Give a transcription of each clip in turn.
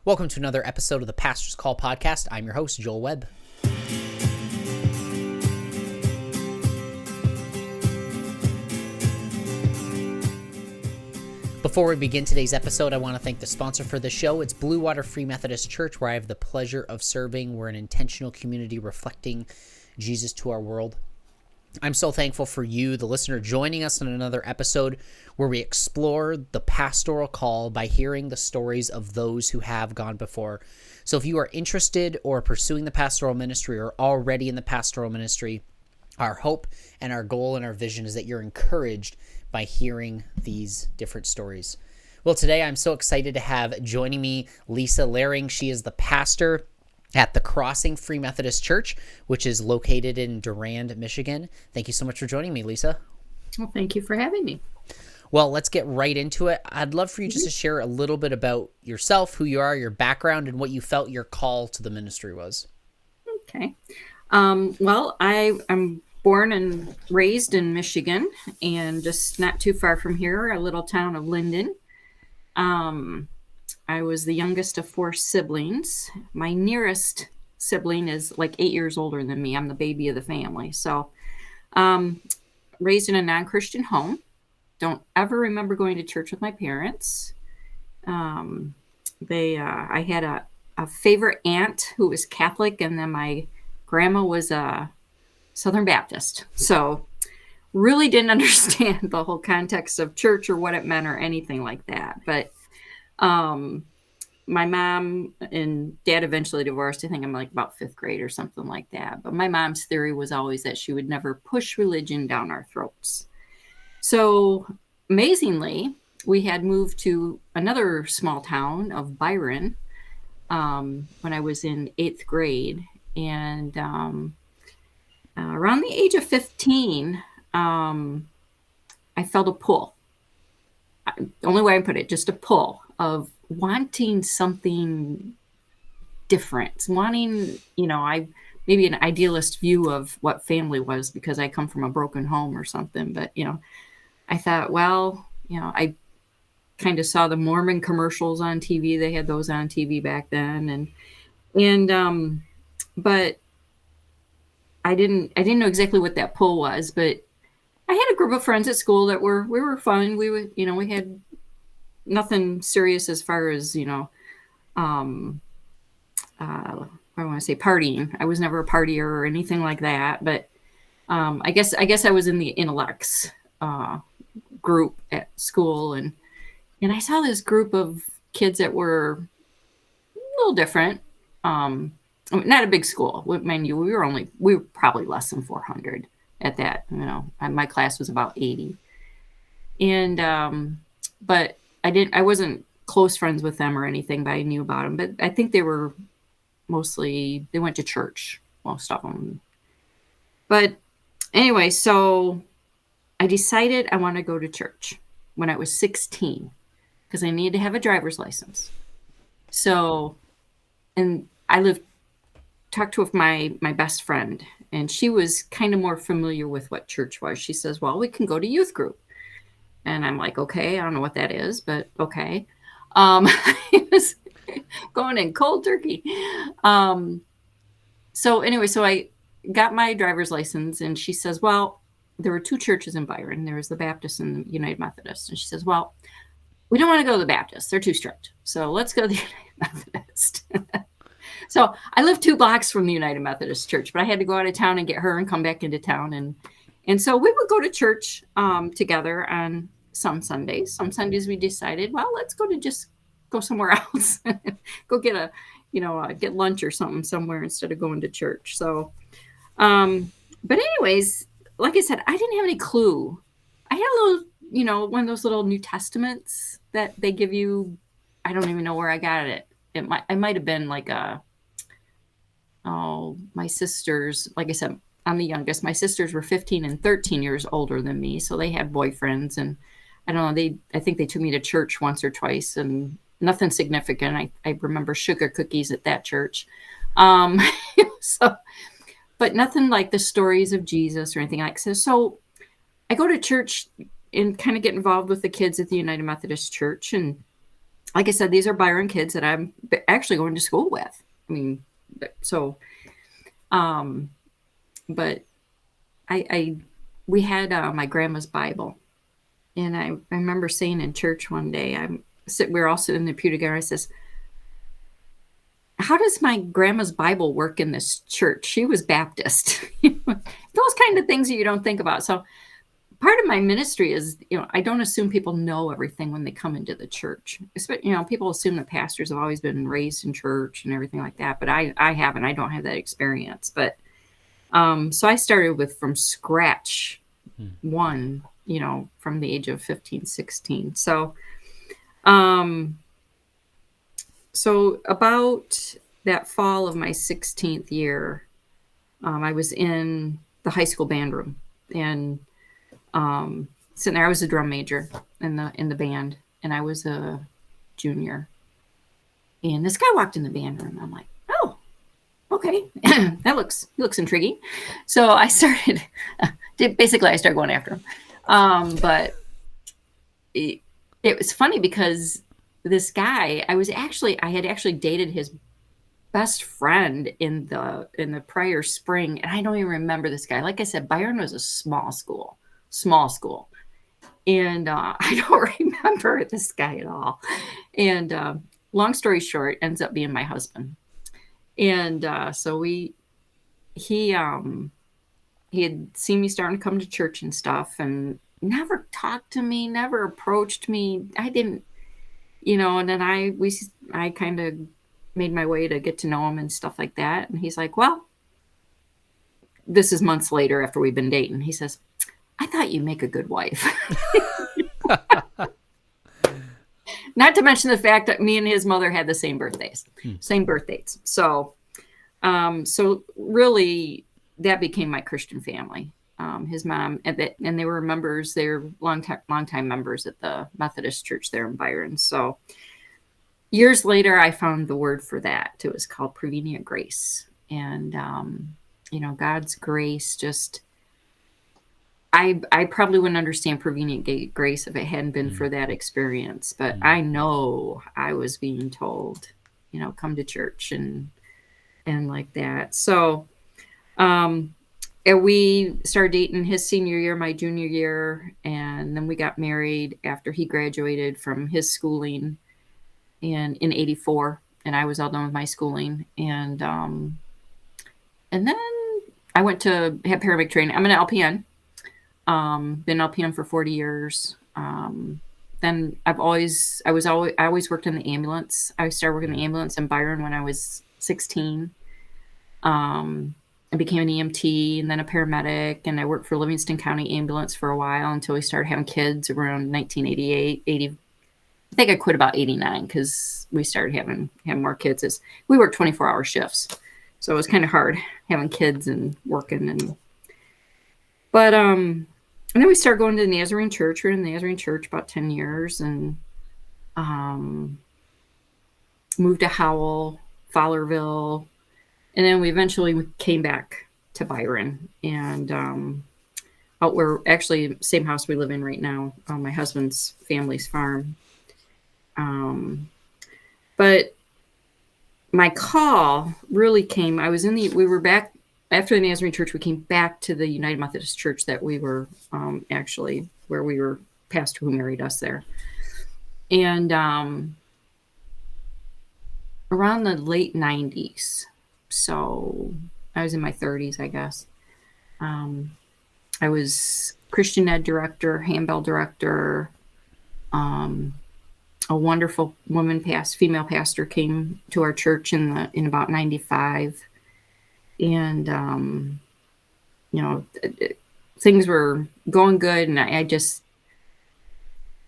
Welcome to another episode of the Pastor's Call podcast. I'm your host, Joel Webb. Before we begin today's episode, I want to thank the sponsor for the show. It's Blue Water Free Methodist Church, where I have the pleasure of serving. We're an intentional community reflecting Jesus to our world. I'm so thankful for you, the listener, joining us in another episode where we explore the pastoral call by hearing the stories of those who have gone before. So if you are interested or pursuing the pastoral ministry or already in the pastoral ministry, our hope and our goal and our vision is that you're encouraged by hearing these different stories. Well, today I'm so excited to have joining me Lisa Lahring. She is the pastor at the Crossing Free Methodist Church, which is located in Durand, Michigan. Thank you so much for joining me, Lisa. Well, thank you for having me. Well, let's get right into it. I'd love for you just to share a little bit about yourself, who you are, your background, and what you felt your call to the ministry was. Okay. Well, I'm born and raised in Michigan, and just not too far from here, a little town of Linden. I was the youngest of four siblings. My nearest sibling is like 8 years older than me. I'm the baby of the family. So, raised in a non-Christian home. Don't ever remember going to church with my parents. I had a favorite aunt who was Catholic, and then my grandma was a Southern Baptist. So, really didn't understand the whole context of church or what it meant or anything like that. But my mom and dad eventually divorced. I think I'm like about fifth grade or something like that. But my mom's theory was always that she would never push religion down our throats. So amazingly, we had moved to another small town of Byron when I was in 8th grade. And around the age of 15, I felt a pull. The only way I can put it, just a pull of wanting something different, wanting, maybe an idealist view of what family was because I come from a broken home or something. But, I thought, well, I kind of saw the Mormon commercials on TV. They had those on TV back then. But I didn't know exactly what that pull was, but I had a group of friends at school that we were fun. We had nothing serious as far as, I want to say partying. I was never a partier or anything like that, but I guess I was in the intellects group at school, and I saw this group of kids that were a little different. Not a big school. Mind you, we were probably less than 400 at that. My class was about 80, and but I wasn't close friends with them or anything, but I knew about them. But I think they went to church, most of them. But anyway, so I decided I want to go to church when I was 16 because I needed to have a driver's license. So, and I talked with my best friend, and she was kind of more familiar with what church was. She says, well, we can go to youth group. And I'm like, okay, I don't know what that is, but okay. It was going in cold turkey. So anyway, so I got my driver's license, and she says, well, there were two churches in Byron. There was the Baptist and the United Methodist. And she says, well, we don't want to go to the Baptist. They're too strict. So let's go to the United Methodist. So I lived 2 blocks from the United Methodist Church, but I had to go out of town and get her and come back into town. And so we would go to church together on some Sundays. Some Sundays we decided, well, let's go somewhere else, go get get lunch or something somewhere instead of going to church. So, but anyways, like I said, I didn't have any clue. I had a little, one of those little New Testaments that they give you. I don't even know where I got it. I might have been like my sisters, like I said, I'm the youngest. My sisters were 15 and 13 years older than me. So they had boyfriends, and I don't know, I think they took me to church once or twice, and nothing significant. I remember sugar cookies at that church. So, but nothing like the stories of Jesus or anything like that. So I go to church and kind of get involved with the kids at the United Methodist Church. And like I said, these are Byron kids that I'm actually going to school with. I mean, so, um, but I we had my grandma's Bible, and I remember saying in church one day, we were all sitting in the pew together. I says, "How does my grandma's Bible work in this church?" She was Baptist. Those kind of things that you don't think about. So part of my ministry is, I don't assume people know everything when they come into the church. People assume that pastors have always been raised in church and everything like that, but I haven't. I don't have that experience. But so I started with from scratch, from the age of 15, 16. So about that fall of my 16th year, I was in the high school band room, and sitting there. I was a drum major in the band, and I was a junior. And this guy walked in the band room. I'm like, oh, okay, that looks intriguing. So I started. Basically, I started going after him. But it was funny because this guy, I had actually dated his best friend in the prior spring, and I don't even remember this guy. Like I said, Byron was a small school, and I don't remember this guy at all. And long story short, ends up being my husband. And so he had seen me starting to come to church and stuff, and never talked to me, never approached me. I didn't, and then I kind of made my way to get to know him and stuff like that. And he's like, well, this is months later after we've been dating. He says, I thought you'd make a good wife. Not to mention the fact that me and his mother had the same birthdays. So really that became my Christian family. His mom, and they were members, they're long time members at the Methodist church there in Byron. So years later, I found the word for that. It was called prevenient grace. And, God's grace just, I probably wouldn't understand prevenient grace if it hadn't been for that experience. But I know I was being told, come to church and like that. So, and we started dating his senior year, my junior year, and then we got married after he graduated from his schooling in 84, and I was all done with my schooling. And then I went to have paramedic training. I'm an LPN. Been LPN for 40 years. Then I always worked in the ambulance. I started working in the ambulance in Byron when I was 16. I became an EMT and then a paramedic, and I worked for Livingston County Ambulance for a while until we started having kids around 1988, 80. I think I quit about 89 because we started having more kids. We worked 24-hour shifts, so it was kind of hard having kids and working. But and then we started going to the Nazarene Church. We were in the Nazarene Church about 10 years, and moved to Howell, Fowlerville, and then we eventually came back to Byron, and out where actually same house we live in right now, on my husband's family's farm. But my call really came. We were back after the Nazarene Church. We came back to the United Methodist Church that we were actually where we were pastor who married us there, and around the late 90s. So I was in my 30s, I guess. I was Christian Ed director, handbell director. A wonderful female pastor came to our church in about 95. And, things were going good. And I just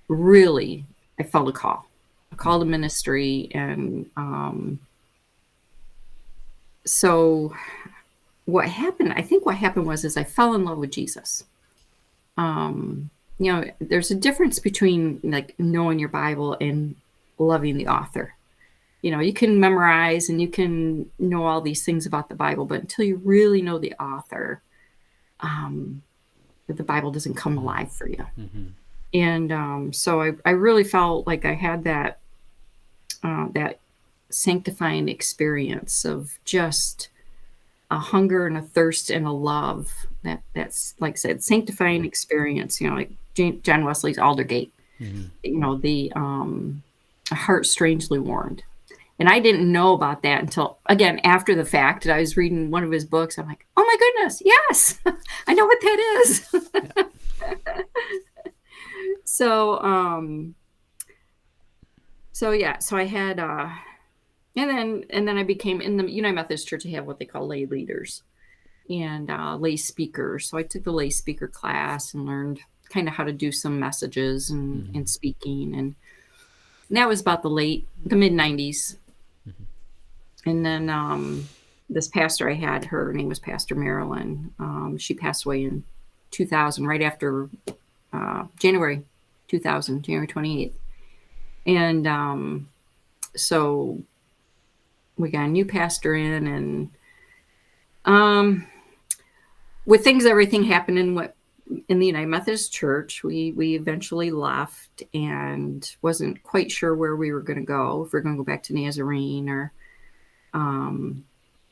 really, I felt a call to ministry. And, so what happened was I fell in love with Jesus. There's a difference between like knowing your Bible and loving the author. You can memorize and you can know all these things about the Bible, but until you really know the author, the Bible doesn't come alive for you. Mm-hmm. And so I really felt like I had that that sanctifying experience of just a hunger and a thirst and a love that's like I said, sanctifying experience, like John Wesley's Aldergate, the a heart strangely warmed. And I didn't know about that until, again, after the fact. And I was reading one of his books. I'm like, oh my goodness, yes, I know what that is. So, so I had, and then I became, in the United Methodist Church, they have what they call lay leaders and lay speakers. So I took the lay speaker class and learned kind of how to do some messages and speaking. And that was about the mid 90s. And then this pastor I had, her name was Pastor Marilyn. She passed away in 2000, right after January 2000, January 28th. And so we got a new pastor in, and with everything happened in the United Methodist Church, we eventually left and wasn't quite sure where we were going to go, if we are going to go back to Nazarene or, and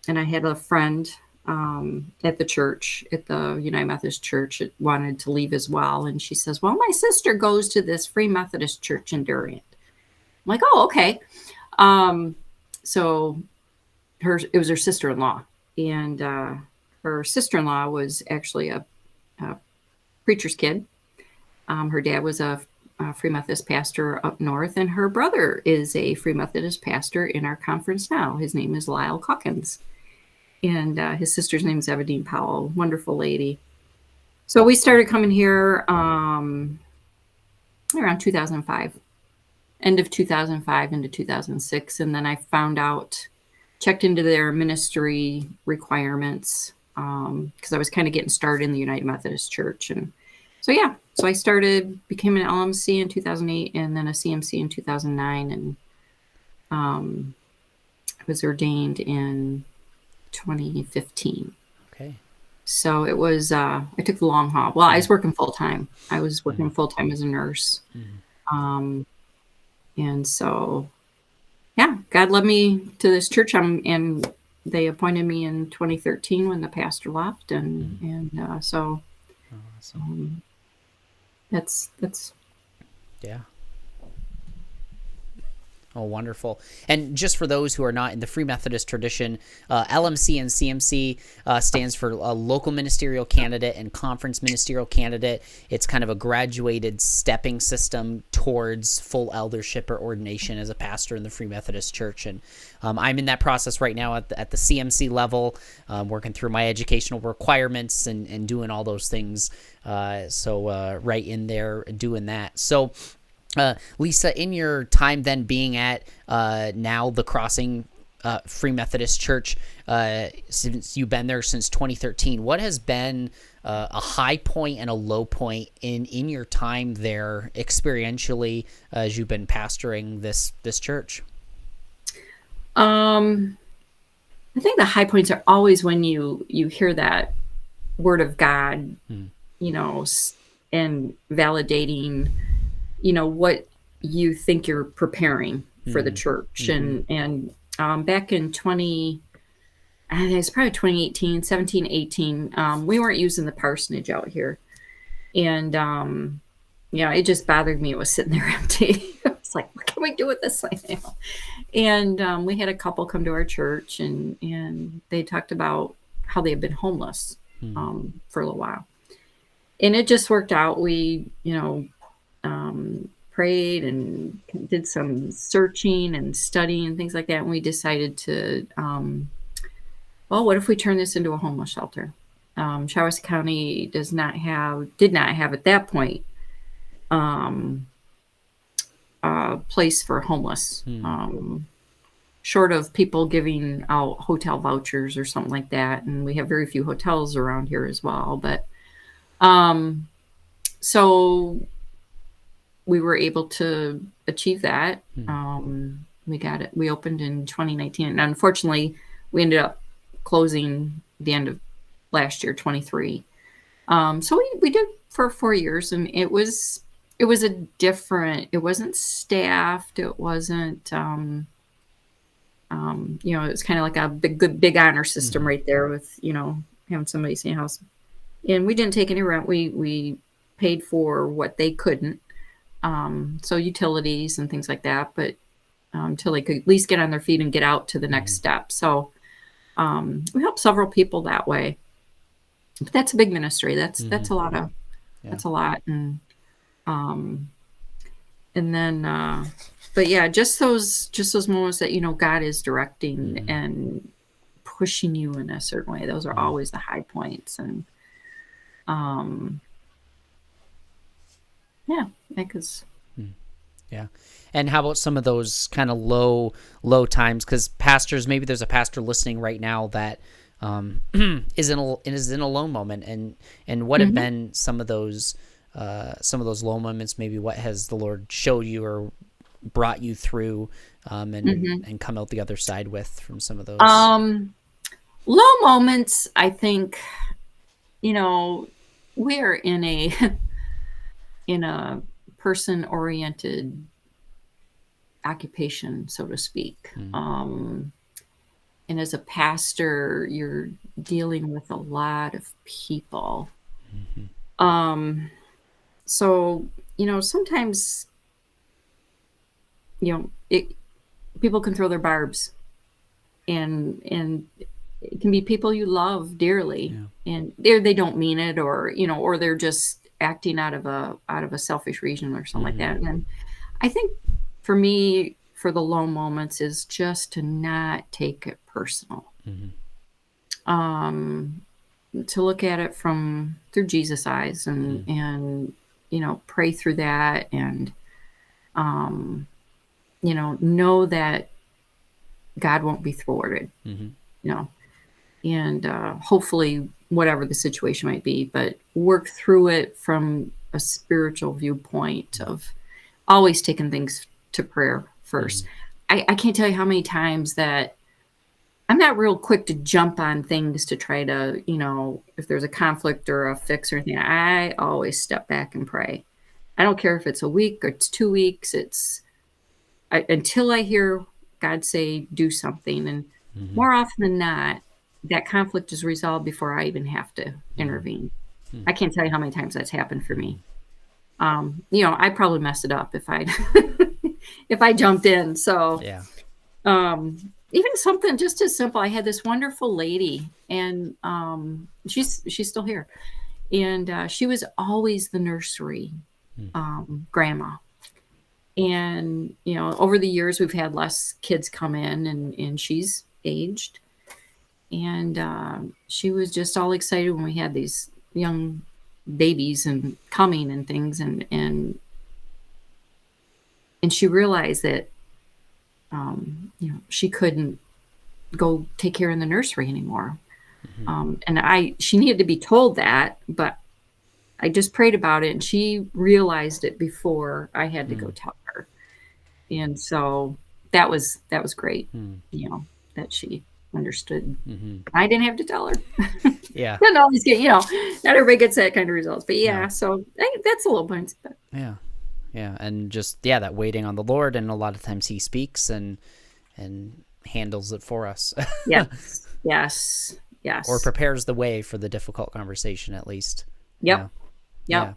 I had a friend at the church, at the United Methodist Church, that wanted to leave as well. And she says, well, my sister goes to this Free Methodist Church in Durant. I'm like, oh, okay. So it was her sister-in-law, and her sister-in-law was actually a preacher's kid. Her dad was a Free Methodist pastor up north, and her brother is a Free Methodist pastor in our conference now. His name is Lyle Calkins, and his sister's name is Evadine Powell, wonderful lady. So we started coming here around 2005, end of 2005 into 2006, and then I checked into their ministry requirements because I was kind of getting started in the United Methodist Church. And so I became an LMC in 2008 and then a CMC in 2009, and I was ordained in 2015. Okay. So it was, I took the long haul. Well, I was working full-time. I was working full-time as a nurse. And so, God led me to this church. And they appointed me in 2013 when the pastor left. So Awesome. That's yeah. Oh, wonderful. And just for those who are not in the Free Methodist tradition, LMC and CMC stands for Local Ministerial Candidate and Conference Ministerial Candidate. It's kind of a graduated stepping system towards full eldership or ordination as a pastor in the Free Methodist Church. And I'm in that process right now at the CMC level, working through my educational requirements and doing all those things. So right in there doing that. So Lisa, in your time then being at now the Crossing Free Methodist Church, since you've been there since 2013, what has been a high point and a low point in your time there experientially as you've been pastoring this church? I think the high points are always when you hear that word of God, and validating what you think you're preparing for the church. And back in it's probably 17, 18, we weren't using the parsonage out here. And, it just bothered me. It was sitting there empty. It's like, what can we do with this thing now? And we had a couple come to our church, and they talked about how they had been homeless for a little while. And it just worked out. We, prayed and did some searching and studying and things like that. And we decided to, what if we turn this into a homeless shelter? Shawinigan County did not have at that point a place for homeless, short of people giving out hotel vouchers or something like that. And we have very few hotels around here as well. But so we were able to achieve that. We got it. We opened in 2019. And unfortunately, we ended up closing the end of last year, 23. So we did for 4 years, and it was it was a different, it wasn't staffed. It wasn't, it was kind of like a big honor system Hmm. right there with, having somebody see a house. And we didn't take any rent. We paid for what they couldn't. So utilities and things like that, but until they could at least get on their feet and get out to the next Hmm. step. So we helped several people that way. But that's a big ministry. That's Hmm. a lot of Yeah. that's a lot. Um, and then, but yeah, just those moments that God is directing Hmm. and pushing you in a certain way. Those are Hmm. always the high points. And um, yeah, because Yeah. And how about some of those kind of low times? Because pastors, maybe there's a pastor listening right now that is in a low moment, and what have hmm been some of those low moments? Maybe what has the Lord showed you or brought you through, and hmm and come out the other side with from some of those. um, low moments. I think you know we are in a in a person oriented occupation, so to speak. Mm. And as a pastor, you're dealing with a lot of people. Hmm. Um, so, sometimes, it, people can throw their barbs and it can be people you love dearly Yeah. and they don't mean it or they're just acting out of a selfish reason or something like Hmm. that. And I think for me, for the low moments is just to not take it personal. Hmm. Um, to look at it from through Jesus eyes and pray through that and um, know that God won't be thwarted, Hmm. you know, and hopefully whatever the situation might be, but work through it from a spiritual viewpoint of always taking things to prayer first. Hmm. I can't tell you how many times that I'm not real quick to jump on things to try to, if there's a conflict or a fix or anything, I always step back and pray. I don't care if it's a week or it's 2 weeks. Until I hear God say do something. And Hmm. more often than not, that conflict is resolved before I even have to Hmm. intervene. I can't tell you how many times that's happened for Hmm. me. I probably messed it up if I if I jumped in. So Yeah. even something just as simple. I had this wonderful lady, and she's still here, and she was always the nursery grandma. And over the years, we've had less kids come in, and she's aged, and she was just all excited when we had these young babies and coming and things, and she realized that she couldn't go take care in the nursery anymore. Hmm. And she needed to be told that, but I just prayed about it and she realized it before I had to go Hmm. tell her. And so that was great, Hmm. that she understood. Hmm. I didn't have to tell her. Yeah. Didn't always get, not everybody gets that kind of results, but yeah, No. so that's a little point. But Yeah. Yeah. And just that waiting on the Lord, and a lot of times He speaks and handles it for us. yes, yes, Or yes. prepares the way for the difficult conversation, at least. Yeah. Yep, Yeah. yep.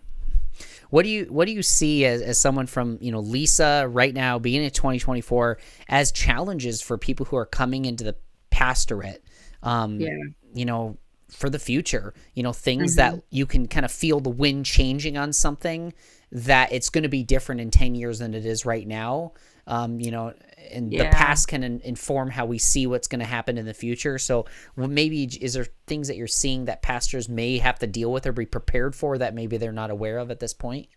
What do you see as someone from, Lisa right now, beginning of 2024, as challenges for people who are coming into the pastorate, um, Yeah. you know, for the future, things hmm that you can kind of feel the wind changing on something, that it's going to be different in 10 years than it is right now. And the Yeah. past can inform how we see what's going to happen in the future. So maybe, is there things that you're seeing that pastors may have to deal with or be prepared for that maybe they're not aware of at this point?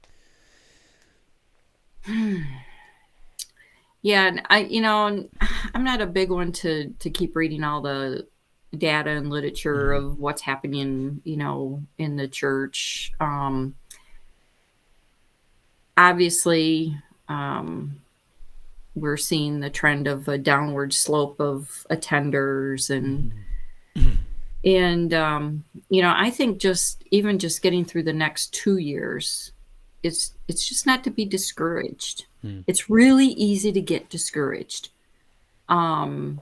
Yeah, and I'm not a big one to keep reading all the data and literature Hmm. of what's happening, in the church. Obviously, we're seeing the trend of a downward slope of attenders Hmm. and I think just even just getting through the next 2 years, it's just not to be discouraged. Mm. It's really easy to get discouraged. Um,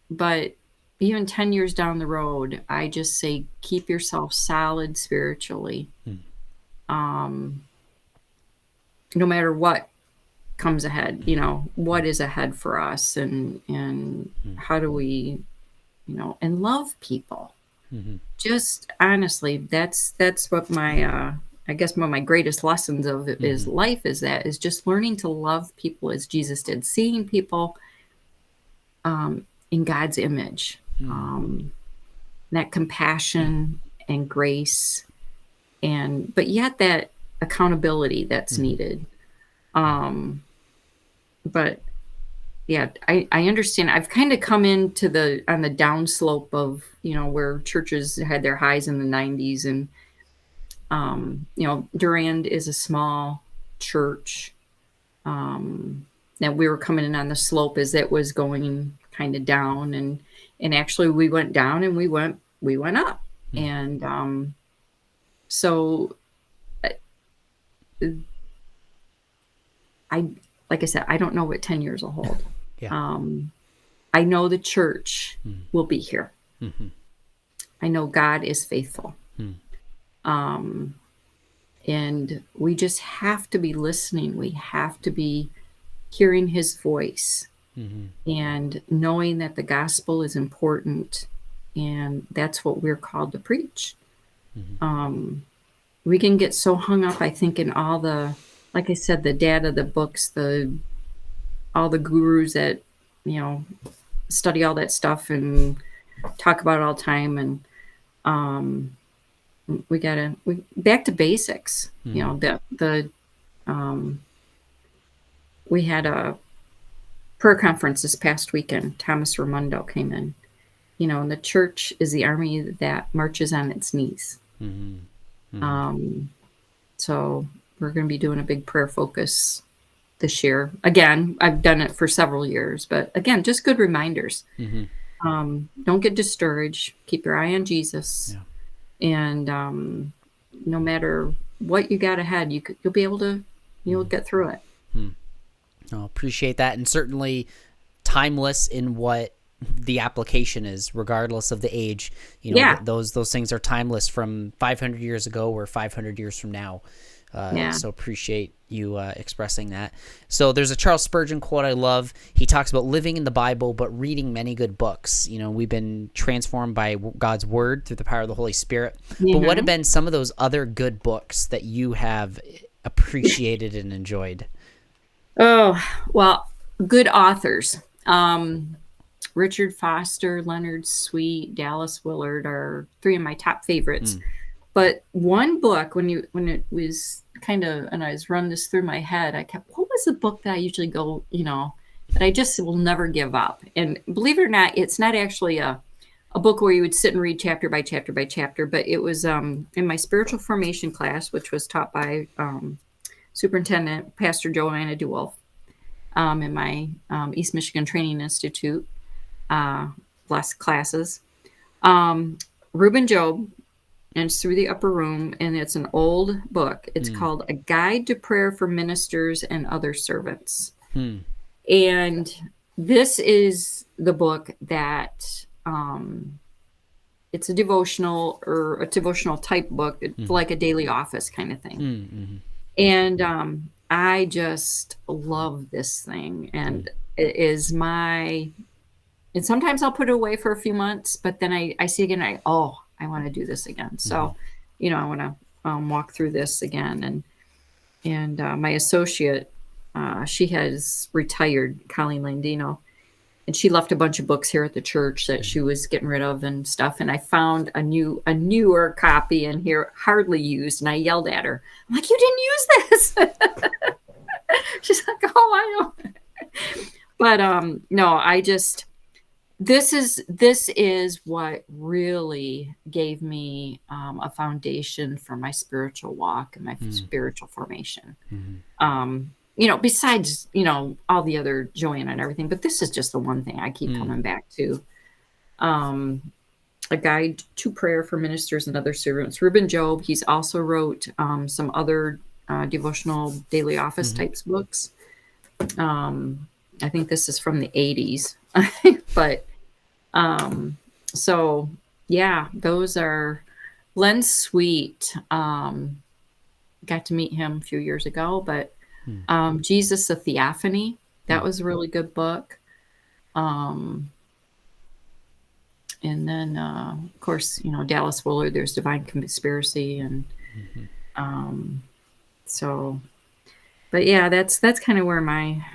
but even 10 years down the road, I just say keep yourself solid spiritually. Mm. Um, no matter what comes ahead, what is ahead for us, and how do we, and love people. Mm-hmm. Just honestly, that's what my I guess one of my greatest lessons of is life is just learning to love people as Jesus did, seeing people in God's image, that compassion and grace, but yet that accountability that's needed. But yeah, I understand. I've kind of come into on the downslope of, where churches had their highs in the 90s, and Durand is a small church. Now we were coming in on the slope as it was going kind of down, and actually we went down and we went up. And so I like I said, I don't know what 10 years will hold. Yeah. I know the church will be here. Mm-hmm. I know God is faithful. And we just have to be listening. We have to be hearing his voice and knowing that the gospel is important, and that's what we're called to preach. We can get so hung up, I think, in all the, like I said, the data, the books, all the gurus that, study all that stuff and talk about it all the time. And we back to basics. We had a prayer conference this past weekend. Thomas Raimondo came in, and the church is the army that marches on its knees. So we're going to be doing a big prayer focus this year. Again, I've done it for several years, but again, just good reminders. Don't get discouraged. Keep your eye on Jesus. Yeah. And no matter what you got ahead, you'll be able to, you'll get through it. I appreciate that. And certainly timeless in what the application is, regardless of the age. Those things are timeless from 500 years ago or 500 years from now. So appreciate you expressing that. So there's a Charles Spurgeon quote I love. He talks about living in the Bible, but reading many good books. We've been transformed by God's word through the power of the Holy Spirit. But what have been some of those other good books that you have appreciated and enjoyed? Oh, well, good authors. Richard Foster, Leonard Sweet, Dallas Willard are three of my top favorites. But one book, when it was kind of, and I was running this through my head, what was the book that I usually go, that I just will never give up? And believe it or not, it's not actually a book where you would sit and read chapter by chapter by chapter, but it was in my spiritual formation class, which was taught by Superintendent Pastor Joanna DeWolf in my East Michigan Training Institute classes. Reuben Job, and it's Through the Upper Room, and it's an old book. It's called A Guide to Prayer for Ministers and Other Servants. And this is the book that it's a devotional type book. It's like a daily office kind of thing. And I just love this thing, and it is and sometimes I'll put it away for a few months, but then I see it again, I want to do this again. So, I want to walk through this again. And my associate, she has retired, Colleen Landino, and she left a bunch of books here at the church that she was getting rid of and stuff. And I found a newer copy in here, hardly used. And I yelled at her. I'm like, "You didn't use this." She's like, "Oh, I know." But no, this is what really gave me a foundation for my spiritual walk and my spiritual formation. Besides, all the other Joanna and everything, but this is just the one thing I keep coming back to. A Guide to Prayer for Ministers and Other Servants. Reuben Job, he's also wrote some other devotional daily office types books. I think this is from the 80s, but so yeah, those are Len Sweet. Got to meet him a few years ago, but Jesus, a Theophany, that was a really good book. And then, of course, Dallas Willard, there's Divine Conspiracy. And so, but yeah, that's kind of where my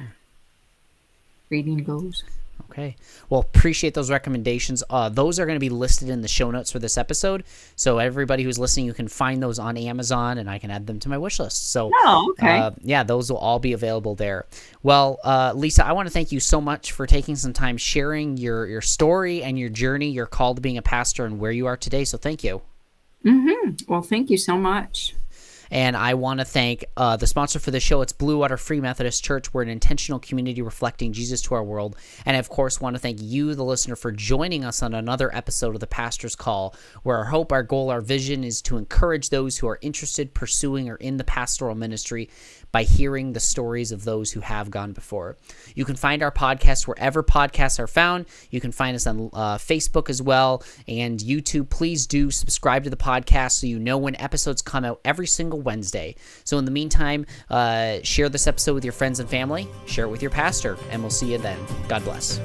reading goes. Okay. Well, appreciate those recommendations. Those are going to be listed in the show notes for this episode. So everybody who's listening, you can find those on Amazon, and I can add them to my wish list. So, okay. Yeah, those will all be available there. Well, Lisa, I want to thank you so much for taking some time sharing your story and your journey, your call to being a pastor, and where you are today. So thank you. Well, thank you so much. And I want to thank the sponsor for the show. It's Blue Water Free Methodist Church. We're an intentional community reflecting Jesus to our world. And I, of course, want to thank you, the listener, for joining us on another episode of The Pastor's Call, where our hope, our goal, our vision is to encourage those who are interested, pursuing, or in the pastoral ministry by hearing the stories of those who have gone before. You can find our podcast wherever podcasts are found. You can find us on Facebook as well and YouTube. Please do subscribe to the podcast so you know when episodes come out every single Wednesday. So in the meantime, share this episode with your friends and family, share it with your pastor, and we'll see you then. God bless.